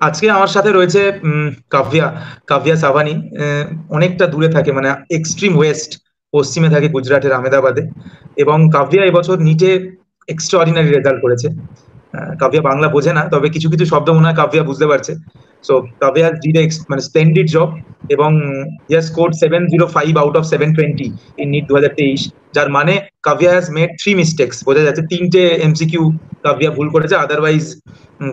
আজকে আমার সাথে রয়েছে কাব্যা কাব্যা সাভানি। অনেকটা দূরে থাকে, মানে এক্সট্রিম ওয়েস্ট, পশ্চিমে থাকে গুজরাটের আহমেদাবাদে। এবং কাব্যা এবছর নিটে এক্সট্রাঅর্ডিনারি রেজাল্ট করেছে। কাব্যা বাংলা বোঝে না, তবে কিছু কিছু শব্দ মনে হয় কাব্যা বুঝতে পারছে। সো কাব্যা ডিড মানে স্প্লেন্ডিড জব। এবং score 705 out of 720 in NEET 2023, যার মানে কাব্যা হ্যাজ মেড 3 মিস্টেক্স। বোঝা যাচ্ছে তিনটে এমসিকিউ কাব্যা ভুল করেছে, otherwise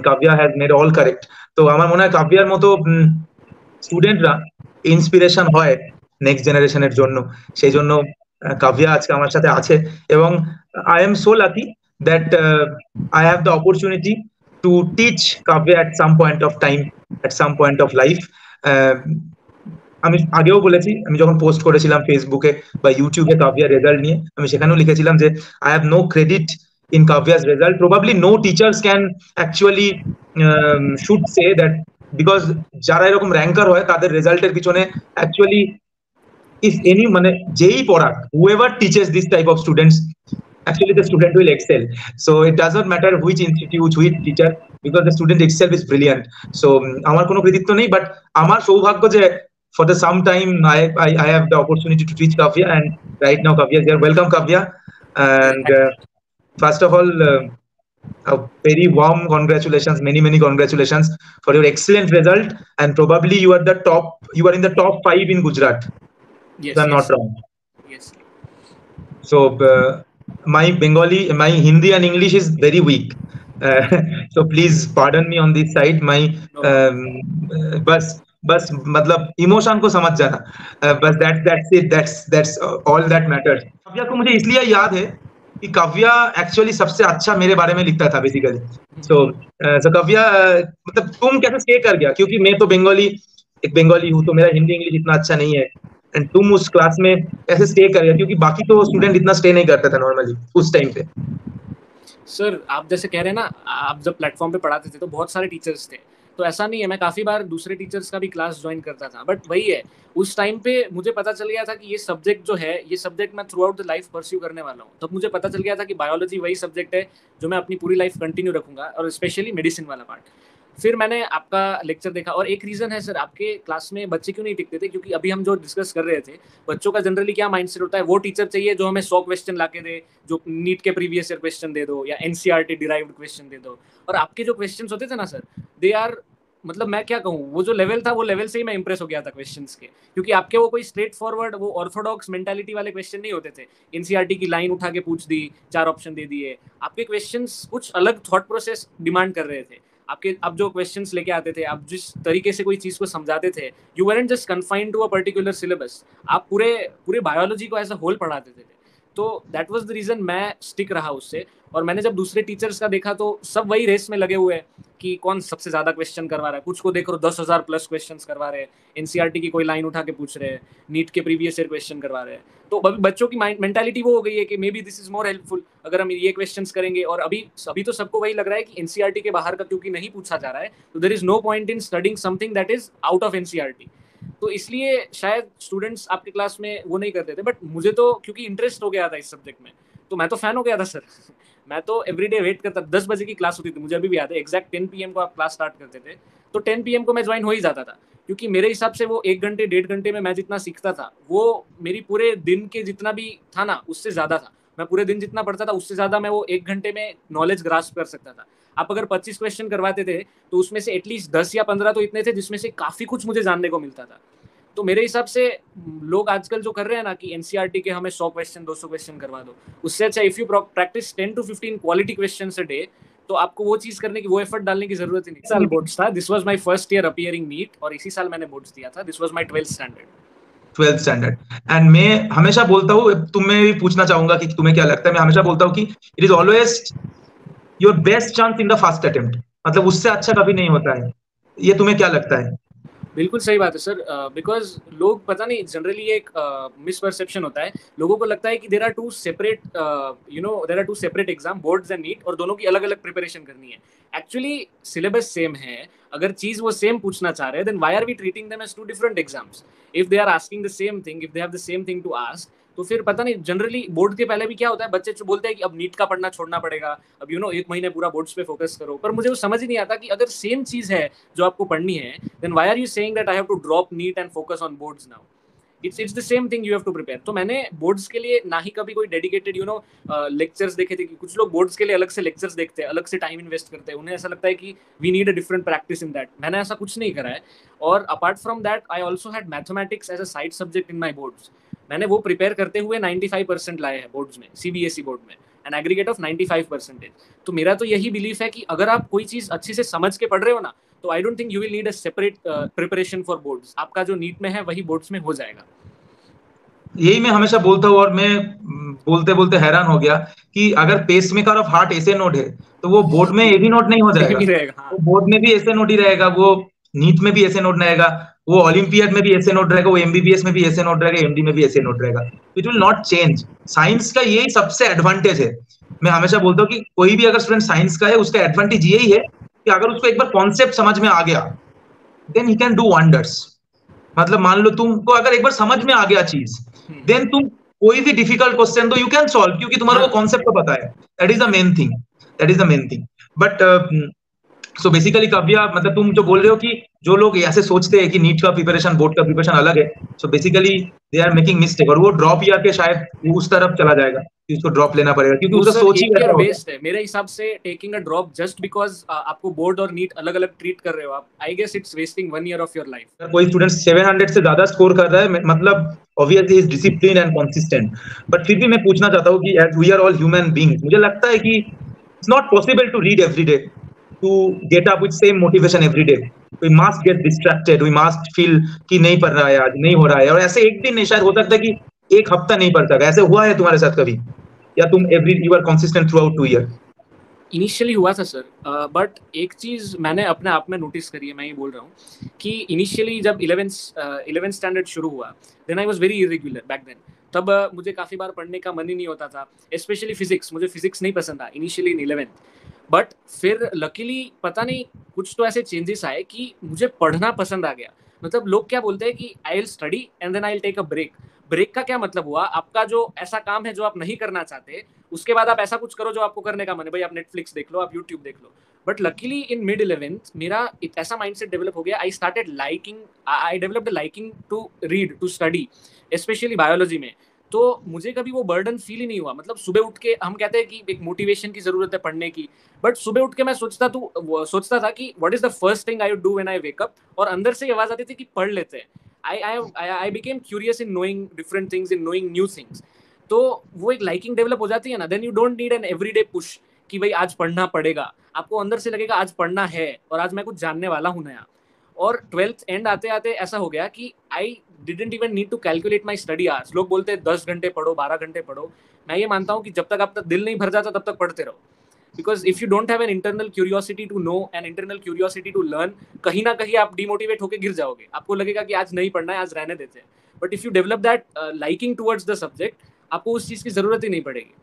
Kavya has made all correct. তো আমার মনে হয় কাব্যার মতো স্টুডেন্টরা ইন্সপিরেশন হয় নেক্সট জেনারেশনের জন্য। সেই জন্য কাব্যা আজকে আমার সাথে আছে। এবং I am so lucky that I have the opportunity to teach Kavya at some point of time, at some point of life. আমি আগেও বলেছি, আমি যখন পোস্ট করেছিলাম ফেসবুকে বা ইউটিউবে কাব্যার রেজাল্ট নিয়ে, আমি সেখানেও লিখেছিলাম যে I have no credit in Kavya's result. Probably no teachers can actually should say that, because যারা এরকম র্যাঙ্কার হয় তাদের রেজাল্টের পিছনে অ্যাকচুয়ালি if any মানে যেই পড়াক, whoever teaches this type of students, actually the student will excel. So it does not matter which institute, which teacher, because the student itself is brilliant. So আমার কোনো কৃতিত্ব নেই, বাট আমার সৌভাগ্য যে for the some time I have the opportunity to teach Kavya, and right now Kavya is here. Welcome Kavya. And first of all, a very warm congratulations, many congratulations for your excellent result. And probably you are in the top 5 in Gujarat, yes, if I'm not wrong. Yes. So my Hindi and English is very weak, so please pardon me on this side. My बस मतलब emotion को समझ जाना, बस that's it, that's all that matters. Kavya को मुझे इसलिए याद है कि काव्या एक्चुअली सबसे अच्छा मेरे बारे में लिखता था बेसिकली। सो काव्या, मतलब तुम कैसे स्टे कर गया, क्योंकि मैं तो एक बंगाली हूँ, तो मेरा हिंदी इंग्लिश इतना अच्छा नहीं है। एंड तुम उस क्लास में कैसे स्टे कर गया, क्योंकि बाकी तो स्टूडेंट इतना स्टे नहीं करता था नॉर्मली उस टाइम पे। सर आप जैसे कह रहे हैं ना, आप जब प्लेटफॉर्म पे पढ़ाते थे तो बहुत सारे टीचर्स थे, तो ऐसा नहीं है, मैं काफ़ी बार दूसरे टीचर्स का भी क्लास ज्वाइन करता था, बट वही है, उस टाइम पे मुझे पता चल गया था कि ये सब्जेक्ट जो है, ये सब्जेक्ट मैं through out the life pursue करने वाला हूँ। तब मुझे पता चल गया था कि बायोलॉजी वही सब्जेक्ट है जो मैं अपनी पूरी लाइफ कंटिन्यू रखूंगा, और स्पेशली मेडिसिन वाला पार्ट। फिर मैंने आपका लेक्चर देखा, और एक रीज़न है सर, आपके क्लास में बच्चे क्यों नहीं टिकते थे, क्योंकि अभी हम जो डिस्कस कर रहे थे, बच्चों का जनरली क्या माइंडसेट होता है, वो टीचर चाहिए जो हमें 100 क्वेश्चन ला के दे, जो नीट के प्रीवियस ईयर क्वेश्चन दे दो या एनसीईआरटी डिराइव्ड क्वेश्चन दे दो। और आपके जो क्वेश्चन होते थे ना सर, दे आर, मतलब मैं क्या कहूँ, वो जो लेवल था, वो लेवल से ही मैं इंप्रेस हो गया था क्वेश्चंस के, क्योंकि आपके वो कोई स्ट्रेट फॉरवर्ड, वो ऑर्थोडॉक्स मेंटालिटी वाले क्वेश्चन नहीं होते थे, एनसीईआरटी की लाइन उठा के पूछ दी, 4 ऑप्शन दे दिए। आपके क्वेश्चंस कुछ अलग थॉट प्रोसेस डिमांड कर रहे थे। आपके आप जो क्वेश्चंस लेके आते थे, आप जिस तरीके से कोई चीज़ को समझाते थे, you weren't just confined to a particular syllabus, आप पूरे बायोलॉजी को एज अ होल पढ़ाते थे। तो दैट वाज द रीज़न मैं स्टिक रहा उससे। और मैंने जब दूसरे टीचर्स का देखा तो सब वही रेस में लगे हुए हैं कि कौन सबसे ज़्यादा क्वेश्चन करवा रहा है। कुछ को देख रहे हो 10,000 प्लस क्वेश्चन करवा रहे हैं, एनसीईआरटी की कोई लाइन उठा के पूछ रहे हैं, नीट के प्रीवियस ईयर क्वेश्चन करवा रहे हैं। तो बच्चों की मेंटालिटी वो हो गई है कि may be this is more helpful अगर हम ये क्वेश्चंस करेंगे। और अभी तो सबको वही लग रहा है कि एनसीईआरटी के बाहर का क्योंकि नहीं पूछा जा रहा है, तो there is no point in studying something that is out of NCERT. तो इसलिए शायद स्टूडेंट्स आपके क्लास में वो नहीं करते थे, बट मुझे तो क्योंकि इंटरेस्ट हो गया था इस सब्जेक्ट में, तो मैं तो फैन हो गया था सर। मैं तो एवरीडे वेट करता, 10 बजे की क्लास होती थी, मुझे अभी भी याद है, एग्जैक्ट 10 PM को आप क्लास स्टार्ट करते थे, तो 10 PM को मैं ज्वाइन हो ही जाता था, क्योंकि मेरे हिसाब से वो 1 घंटे 1.5 घंटे में मैं जितना सीखता था, वो मेरी पूरे दिन के जितना भी था ना, उससे ज़्यादा था। मैं पूरे दिन जितना पढ़ता था उससे ज़्यादा मैं वो 1 घंटे में नॉलेज ग्रास्प कर सकता था। आप अगर 25 क्वेश्चन करवाते थे तो उसमें से एटलीस्ट 10 या 15 तो इतने थे जिसमें से काफ़ी कुछ मुझे जानने को मिलता था। तो मेरे हिसाब से लोग आजकल जो कर रहे हैं ना कि एनसीईआरटी के हमें 100 क्वेश्चन 200 क्वेश्चन करवा दो, उससे अच्छा if you practice 10 to 15 quality questions a day, तो आपको वो चीज करने की, वो एफर्ट डालने की जरूरत ही नहीं। साल बोर्ड्स था, this was my first year appearing NEET, और इसी साल मैंने बोर्ड्स दिया था, this was my 12th standard. And मैं हमेशा बोलता हूँ, तुम्हें भी पूछना चाहूंगा कि तुम्हें क्या लगता है, मैं हमेशा बोलता हूँ कि it is always your best chance in the first attempt, मतलब उससे अच्छा कभी नहीं होता है। ये तुम्हें क्या लगता है? बिल्कुल सही बात है सर, बिकॉज लोग पता नहीं, जनरली एक मिसपरसेप्शन होता है, लोगों को लगता है कि there are two separate exam, boards and NEET, और दोनों की अलग अलग प्रिपरेशन करनी है। एक्चुअली सिलेबस सेम है, अगर चीज वो सेम पूछना चाह रहे हैं, then why are we treating them as 2 different exams? If they are asking the same thing, if they have the same thing to ask, तो फिर पता नहीं, जनरली बोर्ड के पहले भी क्या होता है, बच्चे बोलते हैं कि अब नीट का पढ़ना छोड़ना पड़ेगा, अब एक महीने पूरा बोर्ड्स पे फोकस करो। पर मुझे वो समझ ही नहीं आता कि अगर सेम चीज है जो आपको पढ़नी है, then why are you saying that I have to drop NEET and focus on boards now? It's the same thing you have to prepare. तो मैंने बोर्ड्स के लिए ना ही कभी कोई डेडिकेटेड लेक्चर्स देखे थे, कि कुछ लोग बोर्ड्स के लिए अलग से लेक्चर्स देखते हैं, अलग से टाइम इन्वेस्ट करते हैं, उन्हें ऐसा लगता है कि we need a different practice in that. मैंने ऐसा कुछ नहीं करा है। और apart from that I also had mathematics as a side subject in my boards. मैंने वो प्रिपेयर करते हुए 95% लाए हैं बोर्ड्स में, सीबीएसई बोर्ड में, एन एग्रीगेट ऑफ 95%। तो मेरा तो यही बिलीफ है कि अगर आप कोई चीज अच्छे से समझ के पढ़ रहे हो ना, तो I don't think you will need a separate preparation for boards. आपका जो नीट में है वही बोर्ड्स में हो जाएगा। यही मैं हमेशा बोलता हूँ, और मैं बोलते बोलते हैरान हो गया कि अगर पेसमेकर ऑफ हार्ट ऐसे नोड है तो वो बोर्ड में एवी नोड नहीं हो जाएगा, हाँ। वो बोर्ड में भी ऐसे नोड ही रहेगा, वो नीट में भी ऐसे नोड रहेगा, वो ओलंपियाड में भी ऐसे नोड रहेगा, वो एमबीबीएस में भी ऐसे नोड रहेगा, एमडी में भी ऐसे नोड रहेगा। It will not change. Science का यही सबसे एडवांटेज है। मैं हमेशा बोलता हूँ कि कोई भी अगर स्टूडेंट साइंस का है, उसका एडवांटेज यही है कि अगर उसको एक बार कॉन्सेप्ट समझ में आ गया, then he can do wonders. मतलब मान लो तुमको अगर एक बार समझ में आ गया चीज, देन तुम कोई भी डिफिकल्ट क्वेश्चन दो, यू कैन सॉल्व, क्योंकि तुम्हारा वो कॉन्सेप्ट तो पता है। That is the main thing, that is the main thing. But so basically Kavya, मतलब तुम जो बोल रहे हो कि जो लोग ऐसे सोचते हैं कि नीट का प्रिपरेशन बोर्ड का प्रिपरेशन अलग है, so basically they are making mistake, और वो ड्रॉप ईयर के शायद वो उस तरफ चला जाएगा कि उसको ड्रॉप लेना पड़ेगा, क्योंकि उसका सोच ही ऐसा होता है। मेरे हिसाब से taking a drop just because आपको बोर्ड और नीट अलग अलग ट्रीट कर रहे हो आप, I guess it's wasting 1 year of your life. कोई स्टूडेंट 700 से ज्यादा स्कोर कर रहा है, मतलब obviously is discipline and consistent. But फिर भी मैं पूछना चाहता हूँ कि as we are all human beings, मुझे लगता है कि it's not possible to read every day, to get up with same motivation every day. We must get distracted, we must feel कि नहीं पढ़ रहा है आज, नहीं हो रहा है, और ऐसे एक दिन नहीं, शायद हो सकता है कि एक हफ्ता नहीं पढ़ सका। ऐसे हुआ है तुम्हारे साथ कभी, या तुम you are consistent throughout 2 year? Initially हुआ था सर, बट एक चीज मैंने अपने आप में नोटिस करी है, मैं ये बोल रहा हूँ कि इनिशियली जब 11th स्टैंडर्ड शुरू हुआ, then I was very irregular back then. तब मुझे काफी बार पढ़ने का मन ही नहीं होता था, स्पेशली फिजिक्स। मुझे फिजिक्स नहीं पसंद था इनिशियली इन 11th, बट फिर लकीली पता नहीं कुछ तो ऐसे चेंजेस आए कि मुझे पढ़ना पसंद आ गया। मतलब लोग क्या बोलते हैं कि I will study and then I will take a break. Break का क्या मतलब हुआ, आपका जो ऐसा काम है जो आप नहीं करना चाहते, उसके बाद आप ऐसा कुछ करो जो आपको करने का मन है। भाई आप नेटफ्लिक्स देख लो, आप यूट्यूब देख लो। But luckily in mid 11th मेरा ऐसा माइंडसेट डेवलप हो गया, I developed liking to read, to study, specially biology में। तो मुझे कभी वो बर्डन फील ही नहीं हुआ। मतलब सुबह उठ के, हम कहते हैं कि एक मोटिवेशन की जरूरत है पढ़ने की, बट सुबह उठ के मैं सोचता था कि what is the first thing I would do when I wake up, और अंदर से आवाज आती थी कि पढ़ लेते हैं। I became curious in knowing different things, in knowing new things. तो वो एक लाइकिंग डेवलप हो जाती है ना, then you don't need an everyday push कि भाई आज पढ़ना पड़ेगा। आपको अंदर से लगेगा आज पढ़ना है और आज मैं कुछ जानने वाला हूँ नया। और 12th एंड आते आते ऐसा हो गया कि I didn't even need to calculate my study hours. लोग बोलते हैं 10 घंटे पढ़ो, 12 घंटे पढ़ो। मैं ये मानता हूँ कि जब तक आपका दिल नहीं भर जाता तब तक पढ़ते रहो, because if you don't have an internal curiosity to know and internal curiosity to learn, कहीं ना कहीं आप डिमोटिवेट होकर गिर जाओगे। आपको लगेगा कि आज नहीं पढ़ना है, आज रहने देते हैं। But if you develop that liking towards the subject, आपको उस चीज की जरूरत ही नहीं पड़ेगी।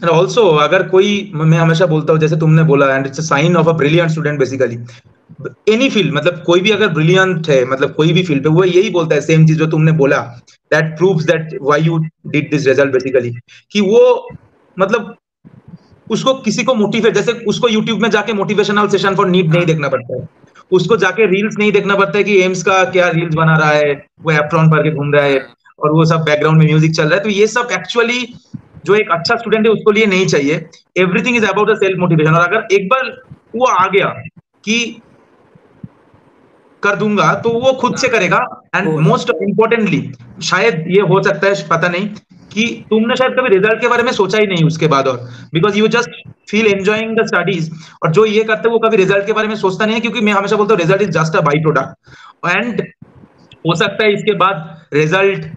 And also, अगर कोई, मैं हमेशा बोलता हूँ, जैसे तुमने बोला, and it's a sign of a brilliant student basically, any field, मतलब कोई भी अगर ब्रिलियंट है, मतलब कोई भी फील्ड पे, वो यही बोलता है सेम चीज जो तुमने बोला, that proves that why you did this result basically, कि वो मतलब उसको किसी को मोटिवेट, जैसे उसको यूट्यूब में जाके मोटिवेशनल सेशन फॉर नीट नहीं देखना पड़ता है, उसको जाके रील्स नहीं देखना पड़ता है कि एम्स का क्या रील्स बना रहा है, वो एप्रॉन पर के घूम रहा है और वो सब बैकग्राउंड में म्यूजिक चल रहा है। तो ये सब एक्चुअली जो एक अच्छा स्टूडेंट है उसको लिए नहीं चाहिए। Everything is about the self motivation. और अगर एक बार वो आ गया कि कर दूंगा, तो वो खुद से करेगा। एंड मोस्ट इंपॉर्टेंटली, शायद ये हो सकता है, पता नहीं, कि तुमने शायद कभी रिजल्ट के बारे में सोचा ही नहीं उसके बाद, और because you just feel enjoying the studies. और जो ये करते हैं वो कभी रिजल्ट के बारे में सोचता नहीं है, क्योंकि मैं हमेशा बोलता हूँ result is just a by product. And हो सकता है इसके बाद रिजल्ट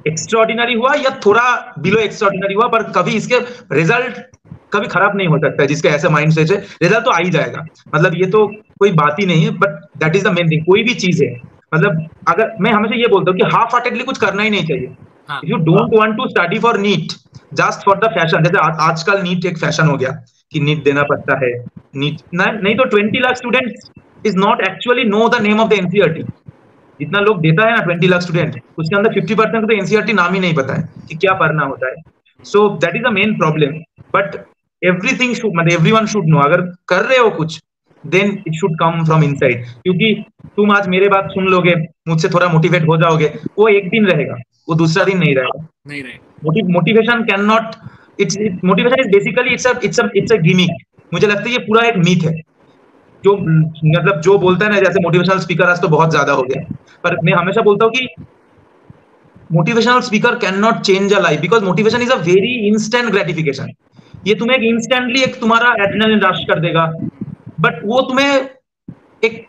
एक्स्ट्राऑर्डिनरी हुआ या थोड़ा बिलो एक्स्ट्राऑर्डिनरी हुआ, पर कभी इसके रिजल्ट कभी खराब नहीं हो सकता है। जिसका ऐसा माइंड सेट है, रिजल्ट तो आ ही जाएगा, मतलब ये तो कोई बात ही नहीं है। But that is the main thing. कोई भी चीज है, मतलब अगर मैं हमेशा ये बोलता हूँ कि हाफ हार्टेडली कुछ करना ही नहीं चाहिए। If you don't want to study for NEET just for the fashion, जैसे आजकल नीट एक फैशन हो गया कि नीट देना पड़ता है, नीट नहीं तो 20 lakh students is not actually know the name of the NCERT. जितना लोग देता है ना 20 लाख स्टूडेंट, उसके अंदर 50% को तो एनसीईआरटी नाम ही नहीं पता है कि क्या पढ़ना होता है. So that is the main problem. But everything should, मतलब एवरीवन शुड नो, अगर कर रहे हो कुछ then it should come from inside. क्योंकि तुम आज मेरे बात सुन लोगे, मुझसे थोड़ा मोटिवेट हो जाओगे, वो एक दिन रहेगा, वो दूसरा दिन नहीं रहेगा. नहीं रहे. Motivation can not, it's motivation is basically it's a gimmick. मुझे लगता है ये पूरा एक मीथ है. जो मतलब जो बोलता है ना, जैसे मोटिवेशनल स्पीकर आज तो बहुत ज्यादा हो गया, पर मैं हमेशा बोलता हूँ कि motivational speaker can not change a life, because motivation is a very instant gratification. ये तुम्हें इंस्टेंटली एक तुम्हारा एड्रेनलिन रश कर देगा, बट वो तुम्हें एक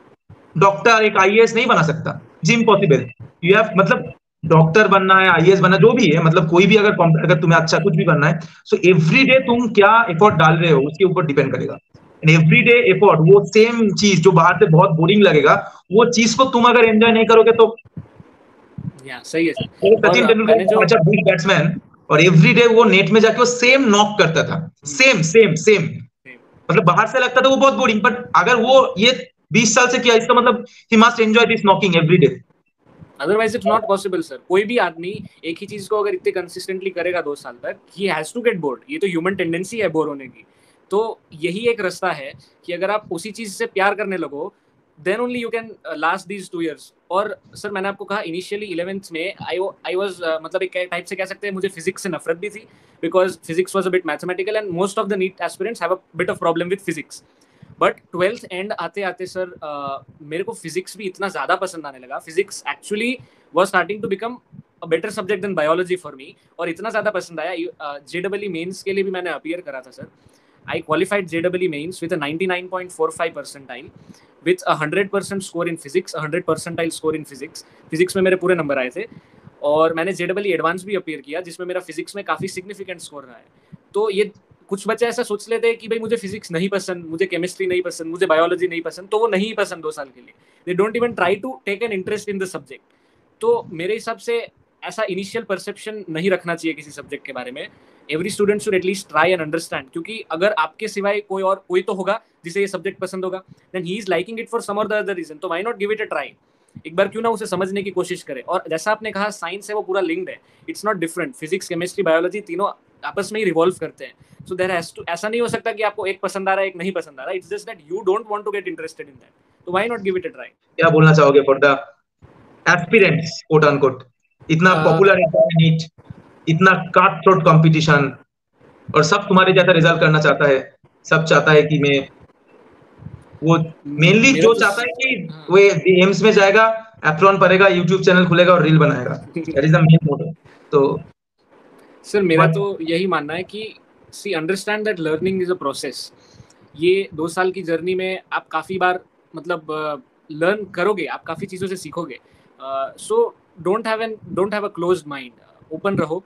डॉक्टर, एक आईएएस नहीं बना सकता. It's impossible. यू हैव, मतलब डॉक्टर बनना है, आईएएस बनना, जो भी है, मतलब कोई भी अगर तुम्हें अच्छा कुछ भी बनना है, सो एवरी डे तुम क्या एफर्ट डाल रहे हो उसके ऊपर डिपेंड करेगा. एंड एवरी डे एफर्ट, वो सेम चीज जो बाहर से बहुत बोरिंग लगेगा, वो चीज को तुम अगर एंजॉय नहीं करोगे तो. सही है सर. सचिन तेंदुलकर अच्छा बिग बैट्समैन, और एवरी डे वो नेट में जाके वो सेम नॉक करता था, सेम सेम सेम. मतलब बाहर से लगता था वो बहुत बोरिंग, बट अगर वो ये 20 साल से किया, इसका मतलब he must enjoy this knocking every day. Otherwise it's not possible sir. कोई भी आदमी एक ही चीज को अगर इतने कंसिस्टेंटली करेगा 2 साल तक, he has to get board. ये तो ह्यूमन टेंडेंसी है बोर होने की. तो यही एक रास्ता है कि अगर आप उसी चीज से प्यार करने लगो, then only you can last these 2 years. और सर मैंने आपको कहा इनिशियली 11th में आई वाज मतलब एक टाइप से कह सकते हैं, मुझे फिजिक्स से नफरत भी थी, because physics was a bit mathematical and most of the NEET aspirants have a bit of problem with physics. But 12th end आते आते सर मेरे को फिजिक्स भी इतना ज़्यादा पसंद आने लगा. Physics actually was starting to become a better subject than biology for me. और इतना ज़्यादा पसंद आया, जेडब्ल्यू मेंस के लिए भी मैंने अपीयर करा था sir. I qualified JEE mains with a 99.45 percentile with a 100% score in physics, a 100 percentile score in physics. Physics में मेरे पूरे नंबर आए थे. और मैंने JEE एडवांस भी अपीयर किया, जिसमें मेरा फिजिक्स में काफ़ी सिग्निफिकेंट स्कोर रहा है. तो ये कुछ बच्चे ऐसा सोच लेते हैं कि भाई मुझे फिजिक्स नहीं पसंद, मुझे केमिस्ट्री नहीं पसंद, मुझे बायोलॉजी नहीं पसंद, तो वो नहीं पसंद 2 साल के लिए. They don't even try to take an interest in the subject. तो मेरे हिसाब से ऐसा इनिशियल परसेप्शन नहीं रखना चाहिए किसी सब्जेक्ट के बारे में. Every student should at least try and understand, क्योंकि अगर आपके सिवाय कोई तो होगा जिसे ये सब्जेक्ट पसंद होगा, then he is liking it for some or the other reason. तो why not give it a try. एक बार क्यों ना उसे समझने की कोशिश करें. और जैसा आपने कहा साइंस है वो पूरा लिंक्ड है, it's not different. Physics, chemistry, biology तीनों आपस में ही रिवॉल्व करते हैं. सो देयर हैज टू, ऐसा नहीं हो सकता कि आपको एक पसंद आ रहा है एक नहीं पसंद आ रहा है. It's just that you don't want to get interested in that. तो why not give it a try. क्या बोलना चाहोगे for the aspirants, quote unquote? इतना पॉपुलर है नीट, इतना काट थ्रोट कंपटीशन, और सब तुम्हारे जैसा रिजल्ट करना चाहता है. सब चाहता है कि मैं, वो मेनली जो चाहता है कि वो एम्स में जाएगा, एप्रॉन पढ़ेगा, यूट्यूब चैनल खुलेगा और रील बनाएगा. That is the main motive. तो सर मेरा तो यही मानना है कि see understand that learning is a process. ये 2 साल की जर्नी में आप काफ़ी बार मतलब लर्न करोगे, आप काफ़ी चीज़ों से सीखोगे. So don't have a closed mind. Open रहो.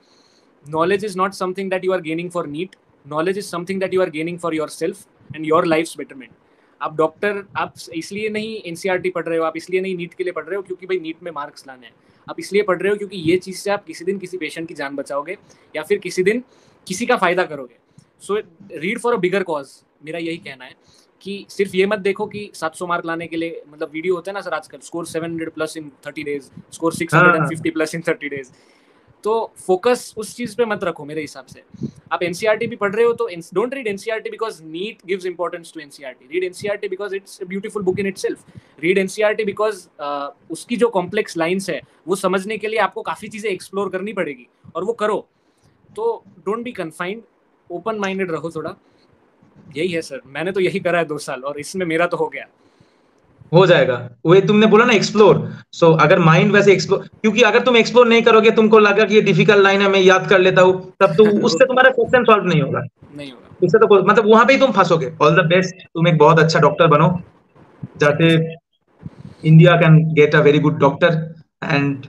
Knowledge is not something that you are gaining for NEET. Knowledge is something that you are gaining for yourself and your life's betterment. आप doctor, आप इसलिए नहीं NCERT पढ़ रहे हो, आप इसलिए नहीं नीट के लिए पढ़ रहे हो क्योंकि भाई नीट में मार्क्स लाने हैं. आप इसलिए पढ़ रहे हो क्योंकि ये चीज़ से आप किसी दिन किसी पेशेंट की जान बचाओगे या फिर किसी दिन किसी का फ़ायदा करोगे. So read for a bigger cause. मेरा यही कहना है कि सिर्फ ये मत देखो कि 700 मार्क लाने के लिए, मतलब वीडियो होते हैं ना सर आजकल, स्कोर 700+ इन 30 days, स्कोर 650+ इन 30 days. तो फोकस उस चीज पे मत रखो. मेरे हिसाब से आप एनसीईआरटी भी पढ़ रहे हो तो don't read NCERT because NEET gives importance to NCERT. Read NCERT because it's a beautiful book in itself. Read NCERT because उसकी जो कॉम्प्लेक्स लाइंस है वो समझने के लिए आपको काफ़ी चीज़ें एक्सप्लोर करनी पड़ेगी, और वो करो. तो don't be confined, open minded रहो थोड़ा. यही है सर. मैंने तो यही करा है 2 साल, और इसमें मेरा तो हो गया. हो जाएगा. वो तुमने बोला ना एक्सप्लोर. सो अगर माइंड वैसे एक्सप्लोर, क्योंकि अगर तुम एक्सप्लोर नहीं करोगे, तुमको लगा कि ये डिफिकल्ट लाइन है, मैं याद कर लेता हूँ, तब तो उससे तुम्हारा क्वेश्चन सॉल्व नहीं होगा. उससे तो मतलब वहां पे ही तुम फंसोगे. All the best. तुम एक बहुत अच्छा डॉक्टर बनो, जाते India can get a very good doctor and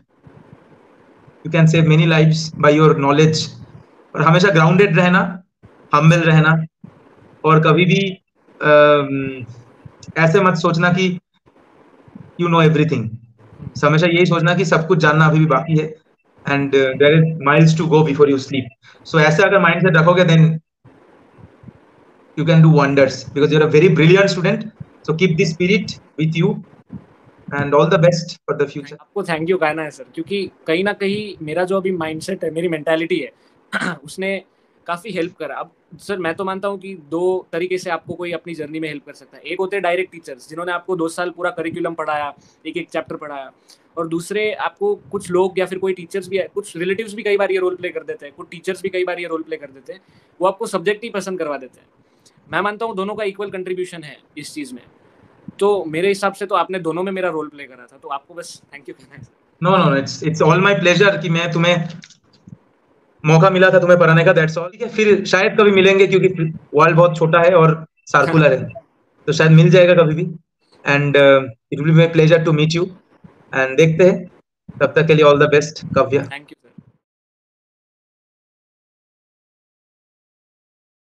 you can save many lives by your knowledge. और हमेशा ग्राउंडेड रहना, हम्बल रहना, और कभी भी ऐसे मत सोचना कि you know everything. हमेशा यही सोचना कि सब कुछ जानना अभी भी बाकी है, and there is miles to go before you sleep. So ऐसे अगर माइंड से रखोगे, then you can do wonders because you're a very brilliant student. So keep this spirit with you and all the best for the future. आपको thank you कहना है sir, क्योंकि कहीं ना कहीं मेरा जो अभी माइंडसेट है, मेरी मेंटालिटी है उसने काफ़ी हेल्प करा। अब सर मैं तो मानता हूँ कि दो तरीके से आपको कोई अपनी जर्नी में हेल्प कर सकता है। एक होते हैं डायरेक्ट टीचर्स, जिन्होंने आपको 2 साल पूरा करिकुलम पढ़ाया, एक एक चैप्टर पढ़ाया, और दूसरे आपको कुछ लोग या फिर कोई टीचर्स भी, कुछ रिलेटिव्स भी कई बार ये रोल प्ले कर देते हैं, कुछ टीचर्स भी कई बार ये रोल प्ले कर देते हैं, वो आपको सब्जेक्ट ही पसंद करवा देते हैं। मैं मानता हूँ दोनों का इक्वल कंट्रीब्यूशन है इस चीज़ में, तो मेरे हिसाब से तो आपने दोनों में मेरा रोल प्ले करा था, तो आपको बस थैंक यू कहना है। No no, it's all my pleasure कि मैं तुम्हें मौका मिला था तुम्हें पढ़ाने का, दैट्स ऑल। ठीक है, फिर शायद कभी मिलेंगे, क्योंकि वर्ल्ड बहुत छोटा है और सर्कुलर है, तो शायद मिल जाएगा कभी भी। And it will be my pleasure to meet you, and देखते हैं। तब तक के लिए all the best Kavya. Thank you.